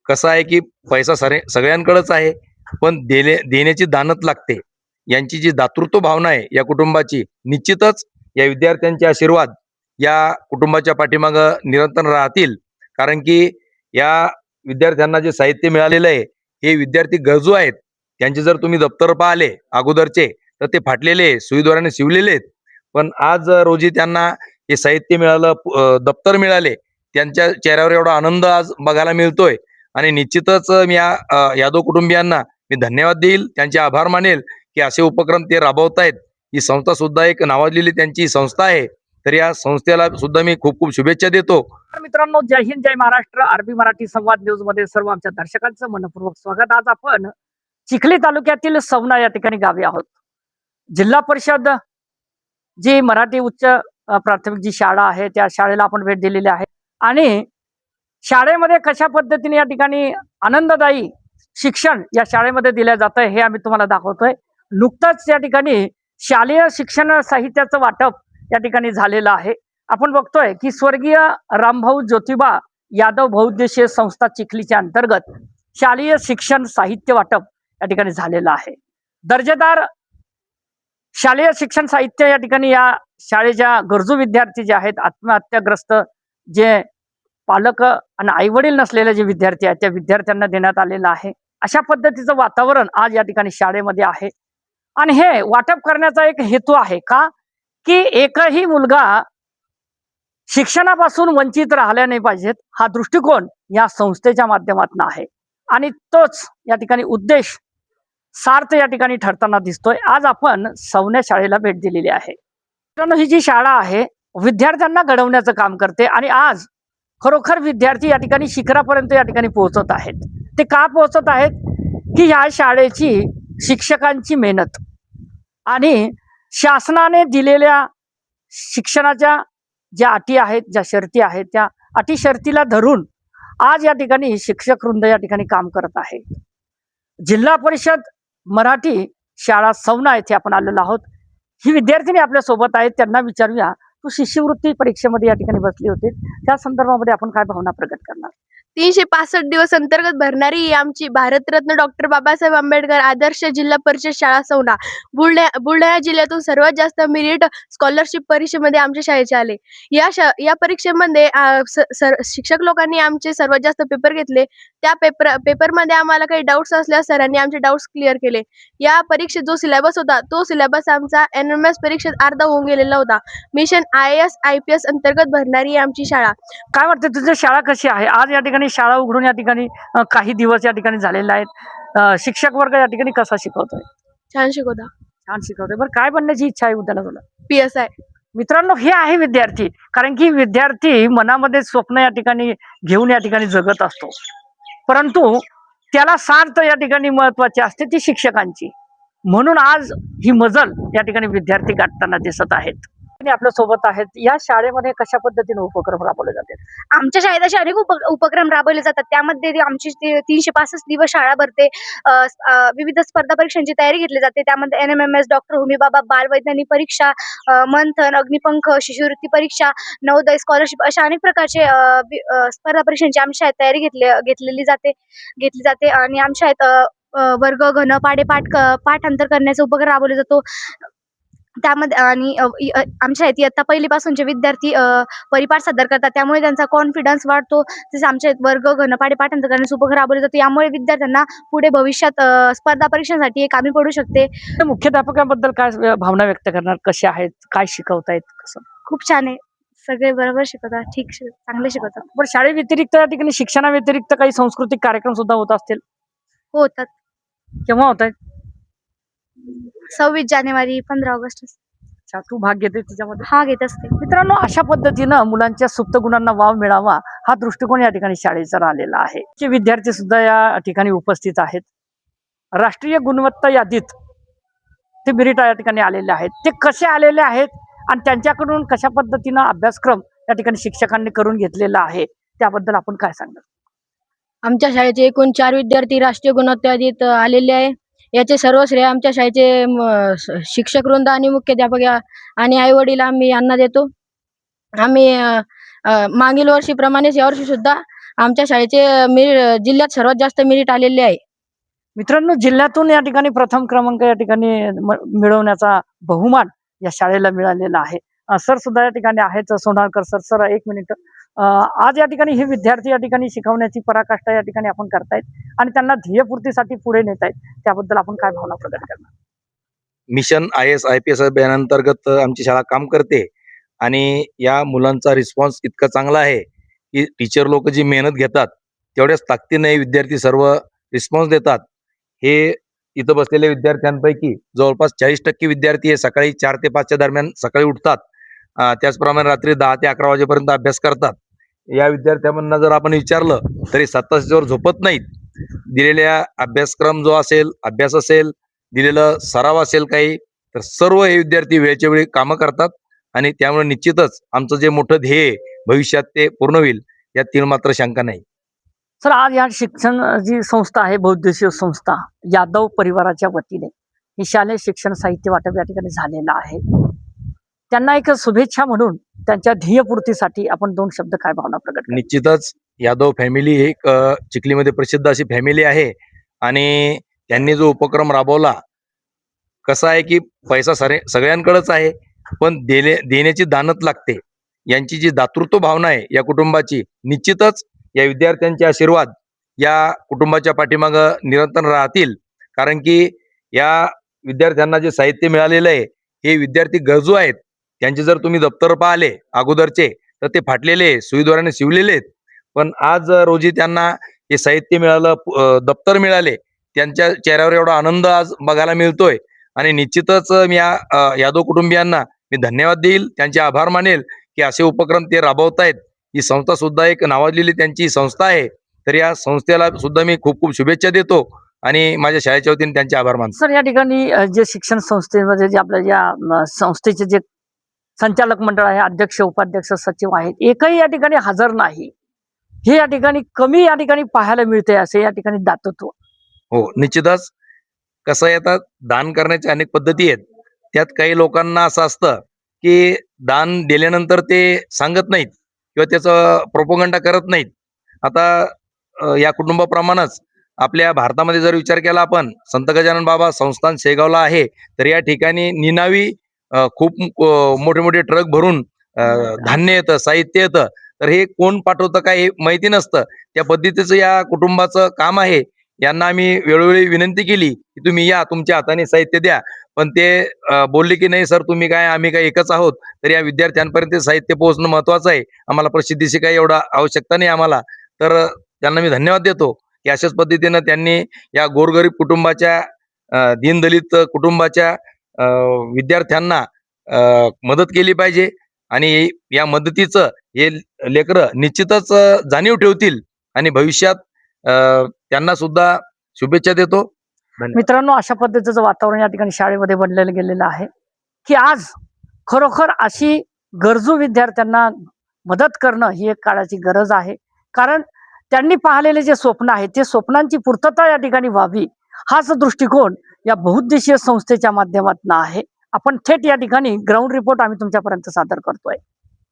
कसं आहे की पैसा सगळ्यांकडेच आहे, पण देण्याची दानत लागते. यांची जी दातृत्व भावना आहे या कुटुंबाची, निश्चितच या विद्यार्थ्यांचे आशीर्वाद या कुटुंबाच्या पाठीमागं निरंतर राहतील. कारण की या विद्यार्थ्यांना जे साहित्य मिळालेलं आहे, हे विद्यार्थी गरजू आहेत. त्यांचे जर तुम्ही दप्तर पाहिले अगोदरचे, तर ते फाटलेले सुईद्वाराने शिवलेले आहेत. पण आज रोजी त्यांना हे साहित्य मिळालं, दप्तर मिळाले. त्यांच्या चेहऱ्यावर एवढा आनंद आज बघायला मिळतोय. आणि निश्चितच मी या यादव कुटुंबियांना मी धन्यवाद देईल, त्यांचे आभार मानेल, की असे उपक्रम ते राबवतायत. ही संस्था सुद्धा एक नावाजलेली त्यांची संस्था आहे. तर या संस्थेला सुद्धा मी खूप खूप शुभेच्छा देतो. तर मित्रांनो, जय हिंद, जय महाराष्ट्र. आरबी मराठी संवाद न्यूज मध्ये सर्व आमच्या दर्शकांचं मनपूर्वक स्वागत. आज आपण चिखली तालुक्यातील सवना या ठिकाणी गावी आहोत. जिल्हा परिषद जी मराठी उच्च प्राथमिक जी शाळा आहे, त्या शाळेला आपण भेट दिलेली आहे. आणि शाळेमध्ये कशा पद्धतीने या ठिकाणी आनंददायी शिक्षण या शाळेमध्ये दिलं जात आहे, हे आम्ही तुम्हाला दाखवतोय. नुकतंच या ठिकाणी शालेय शिक्षण साहित्याचं वाटप या ठिकाणी झालेलं आहे. आपण बघतोय की स्वर्गीय रामभाऊ ज्योतिबा यादव बहुउद्देशीय संस्था चिखलीच्या अंतर्गत शालेय शिक्षण साहित्य वाटप या ठिकाणी झालेलं आहे. दर्जेदार शालेय शिक्षण साहित्य या ठिकाणी या शाळेच्या गरजू विद्यार्थी जे आहेत, आत्महत्याग्रस्त जे पालक आणि आई वडील नसलेले जे विद्यार्थी आहेत, त्या विद्यार्थ्यांना देण्यात आलेलं आहे. अशा पद्धतीचं वातावरण आज या ठिकाणी शाळेमध्ये आहे. आणि हे वाटप करण्याचा एक हेतू आहे का, की एकही मुलगा शिक्षणापासून वंचित राहिला नाही पाहिजेत, हा दृष्टिकोन या संस्थेच्या माध्यमातून आहे. आणि तोच या ठिकाणी उद्देश सार्थ या ठिकाणी ठरताना दिसतोय. आज आपण सवना शाळेला भेट दिलेली आहे. मित्रांनो, ही जी शाळा आहे विद्यार्थ्यांना घडवण्याचं काम करते. आणि आज खरोखर विद्यार्थी या ठिकाणी शिखरापर्यंत या ठिकाणी पोहोचत आहेत. ते का पोहोचत आहेत, की ह्या शाळेची शिक्षकांची मेहनत आणि शासनाने दिलेल्या शिक्षणाच्या ज्या अटी आहेत, ज्या शर्ती आहेत, त्या अटी शर्तीला धरून आज या ठिकाणी शिक्षक वृंद या ठिकाणी काम करत आहे. जिल्हा परिषद मराठी शाळा सवना येथे आपण आलेलो आहोत. ही विद्यार्थिनी आपल्या सोबत आहेत, त्यांना विचारूया, तू शिष्यवृत्ती परीक्षेमध्ये या ठिकाणी बसली होती, त्या संदर्भामध्ये आपण काय भावना प्रकट करणार? 365 दिवस अंतर्गत भरणारी ही आमची भारतरत्न डॉक्टर बाबासाहेब आंबेडकर आदर्श जिल्हा परिषद शाळा सवना बुलढाणा जिल्ह्यातून सर्वात जास्त मेरिट स्कॉलरशिप परीक्षेमध्ये आमच्या शाळेचे आले. या परीक्षेमध्ये शिक्षक लोकांनी आमचे सर्वात जास्त पेपर घेतले. त्या पेपरमध्ये आम्हाला काही डाऊट्स असल्यास सरांनी आमचे डाऊट्स क्लिअर केले. या परीक्षेत जो सिलेबस होता, तो सिलेबस आमचा NMS परीक्षेत अर्धा होऊन गेलेला होता. मिशन IAS IPS अंतर्गत भरणारी ही आमची शाळा. काय वाटतं तुझी शाळा कशी आहे? आज या ठिकाणी शाळा उघडून या ठिकाणी काही दिवस या ठिकाणी झालेले आहेत. शिक्षक वर्ग या ठिकाणी कसा शिकवतोय? छान शिकवता. छान शिकवतोय. बरं, काय बनण्याची इच्छा आहे उद्याला तुला? PSI. मित्रांनो, हे आहे विद्यार्थी. कारण की विद्यार्थी मनामध्ये स्वप्न या ठिकाणी घेऊन या ठिकाणी जगत असतो, परंतु त्याला सार्थ या ठिकाणी महत्वाची असते ती शिक्षकांची. म्हणून आज ही मजल या ठिकाणी विद्यार्थी गाठताना दिसत आहेत. आणि आपल्या सोबत आहेत. या शाळेमध्ये कशा पद्धतीने उपक्रम राबवले जातात? आमच्या शाळेत असे अनेक उपक्रम राबवले जातात. त्यामध्ये आमची 365 दिवस शाळा भरते. विविध स्पर्धा परीक्षांची तयारी घेतली जाते. त्यामध्ये NMMS, डॉक्टर होमी बाबा बाल वैज्ञानिक परीक्षा, मंथन, अग्निपंख, शिष्यवृत्ती परीक्षा, नवोदय स्कॉलरशिप अशा अनेक प्रकारचे स्पर्धा परीक्षांची आमच्या शाळेत तयारी घेतली जाते. आणि आमच्या शाळेत वर्ग घन पाठांतर करण्याचा उपक्रम राबवला जातो. त्यामध्ये आणि आमच्या शाळेत इयत्ता पहिलीपासूनचे विद्यार्थी परिपाठ सादर करतात. त्यामुळे त्यांचा कॉन्फिडन्स वाढतो. तसेच आमच्या वर्ग घनपाढे पाठांतर करण्याचे उपक्रम राबवले जाते. यामुळे विद्यार्थ्यांना पुढे भविष्यात स्पर्धा परीक्षांसाठी कामी पडू शकते. मुख्याध्यापकांबद्दल काय भावना व्यक्त करणार? कसे आहेत, काय शिकवतायत, कसं? खूप छान आहे. सगळे बरोबर शिकवतात, चांगले शिकवतात. पण शाळे व्यतिरिक्त या ठिकाणी शिक्षणा व्यतिरिक्त काही सांस्कृतिक कार्यक्रम सुद्धा होत असतील? होतात. केव्हा होत आहेत? 26 जानेवारी, 15 ऑगस्ट. अच्छा, तू भाग घेते त्याच्यामध्ये? हा, घेत असते. मित्रांनो, अशा पद्धतीनं मुलांच्या सुप्त गुणांना वाव मिळावा हा दृष्टिकोन या ठिकाणी शाळेचा राहिलेला आहे. जे विद्यार्थी सुद्धा या ठिकाणी उपस्थित आहेत. राष्ट्रीय गुणवत्ता यादीत ते मेरिट या ठिकाणी आलेले आहेत. ते कसे आलेले आहेत आणि त्यांच्याकडून कशा पद्धतीनं अभ्यासक्रम या ठिकाणी शिक्षकांनी करून घेतलेला आहे, त्याबद्दल आपण काय सांगणार? आमच्या शाळेचे एकूण 4 विद्यार्थी राष्ट्रीय गुणवत्ता यादीत आलेले आहे. याचे सर्व श्रेय आमच्या शाळेचे शिक्षक वृंद आणि मुख्याध्यापक आणि आई वडील आम्ही यांना देतो. आम्ही मागील वर्षीप्रमाणेच यावर्षी सुद्धा आमच्या शाळेचे जिल्ह्यात सर्वात जास्त मेरिट आलेले आहे. मित्रांनो, जिल्ह्यातून या ठिकाणी प्रथम क्रमांक या ठिकाणी मिळवण्याचा बहुमान या शाळेला मिळालेला आहे. सर सुद्धा या ठिकाणी आहेत, सोनाळकर सर. सर, एक मिनिट. आज या ठिकाणी हे विद्यार्थी या ठिकाणी शिकवण्याची पराकाष्ठा या ठिकाणी आपण करतायत आणि त्यांना ध्येयपूर्तीसाठी पुढे नेत आहेत, त्याबद्दल आपण काय भावना प्रकट करणार? मिशन IAS IPS अभियानांतर्गत आमची शाळा काम करते आणि या मुलांचा रिस्पॉन्स इतका चांगला आहे की टीचर लोक जी मेहनत घेतात तेवढ्याच ताकदीने विद्यार्थी सर्व रिस्पॉन्स देतात. हे इथं बसलेल्या विद्यार्थ्यांपैकी जवळपास 40% विद्यार्थी हे सकाळी 4 ते 5च्या दरम्यान सकाळी उठतात. त्याचप्रमाणे रात्री 10 ते 11 वाजेपर्यंत अभ्यास करतात. या विद्यार्थ्यांना जर आपण विचारलं तरी स्वतःच्यावर झोपत नाहीत. दिलेल्या अभ्यासक्रम जो असेल, अभ्यास असेल, दिलेलं सराव असेल काही, तर सर्व हे विद्यार्थी वेळच्या वेळी कामं करतात आणि त्यामुळे निश्चितच आमचं जे मोठं ध्येय भविष्यात ते पूर्ण होईल यात तीळ मात्र शंका नाही. सर, आज या शिक्षण जी संस्था आहे, बहुउद्देशीय संस्था यादव परिवाराच्या वतीने ही शालेय शिक्षण साहित्य वाटप या ठिकाणी झालेलं आहे. त्यांना एक शुभेच्छा म्हणून त्यांच्या ध्येयपूर्तीसाठी आपण 2 शब्द काय भावना प्रकट करा? निश्चितच यादव फॅमिली एक चिखलीमध्ये प्रसिद्ध अशी फॅमिली आहे आणि त्यांनी जो उपक्रम राबवला, कसा आहे की पैसा सगळ्यांकडेच आहे, पण देण्याची दानत लागते. यांची जी दातृत्व भावना आहे या कुटुंबाची, निश्चितच या विद्यार्थ्यांचे आशीर्वाद या कुटुंबाच्या पाठीमागं निरंतर राहतील. कारण की या विद्यार्थ्यांना जे साहित्य मिळालेलं आहे, हे विद्यार्थी गरजू आहेत. त्यांचे जर तुम्ही दप्तर पाहिले अगोदरचे, तर ते फाटलेले सुईद्वाराने शिवलेले आहेत. पण आज रोजी त्यांना हे साहित्य मिळालं, दप्तर मिळाले, त्यांच्या चेहऱ्यावर एवढा आनंद आज बघायला मिळतोय. आणि निश्चितच मी या यादव कुटुंबियांना मी धन्यवाद देईल, त्यांचे आभार मानेल की असे उपक्रम ते राबवतायत. ही संस्था सुद्धा एक नावाजलेली त्यांची संस्था आहे. तर या संस्थेला सुद्धा मी खूप खूप शुभेच्छा देतो आणि माझ्या शाळेच्या वतीने त्यांचे आभार मानतो. सर, या ठिकाणी जे शिक्षण संस्थेमध्ये जे आपल्या या संस्थेचे जे संचालक मंडळ आहे, अध्यक्ष, उपाध्यक्ष, सचिव आहेत, एकही या ठिकाणी हजर नाही. हे या ठिकाणी कमी या ठिकाणी पाहायला मिळते असे या ठिकाणी दातृत्व. हो, निश्चितच. कसं आहे, आता दान करण्याच्या अनेक पद्धती आहेत. त्यात काही लोकांना असं असतं की दान दिल्यानंतर ते सांगत नाहीत किंवा त्याचं प्रोपोगंडा करत नाहीत. आता या कुटुंबाप्रमाणेच आपल्या भारतामध्ये जर विचार केला आपण, संत गजानन बाबा संस्थान शेगावला आहे, तर या ठिकाणी निनावी खूप मोठे मोठे ट्रक भरून धान्य येतं, साहित्य येतं. तर हे कोण पाठवतं काय हे माहिती नसतं. त्या पद्धतीचं या कुटुंबाचं काम आहे. यांना आम्ही वेळोवेळी विनंती केली की तुम्ही या, तुमच्या हाताने साहित्य द्या. पण ते बोलले की नाही सर, तुम्ही काय, आम्ही काय एकच आहोत. तर या विद्यार्थ्यांपर्यंत साहित्य पोहोचणं महत्वाचं आहे. आम्हाला प्रसिद्धीची काही एवढा आवश्यकता नाही आम्हाला. तर त्यांना मी धन्यवाद देतो की अशाच पद्धतीनं त्यांनी या गोरगरीब कुटुंबाच्या, दीनदलित कुटुंबाच्या विद्यार्थ्यांना मदत केली पाहिजे आणि या मदतीचं हे लेकरं निश्चितच जाणीव ठेवतील आणि भविष्यात त्यांना सुद्धा शुभेच्छा देतो. मित्रांनो, अशा पद्धतीचं वातावरण या ठिकाणी शाळेमध्ये बनलेलं गेलेलं आहे की आज खरोखर अशी गरजू विद्यार्थ्यांना मदत करणं ही एक काळाची गरज आहे. कारण त्यांनी पाहिलेले जे स्वप्न आहे, ते स्वप्नांची पूर्तता या ठिकाणी व्हावी, हाच दृष्टिकोन या बहुउद्देशीय संस्थेच्या माध्यमातून आहे. आपण थेट या ठिकाणी ग्राउंड रिपोर्ट आम्ही तुमच्यापर्यंत सादर करतोय.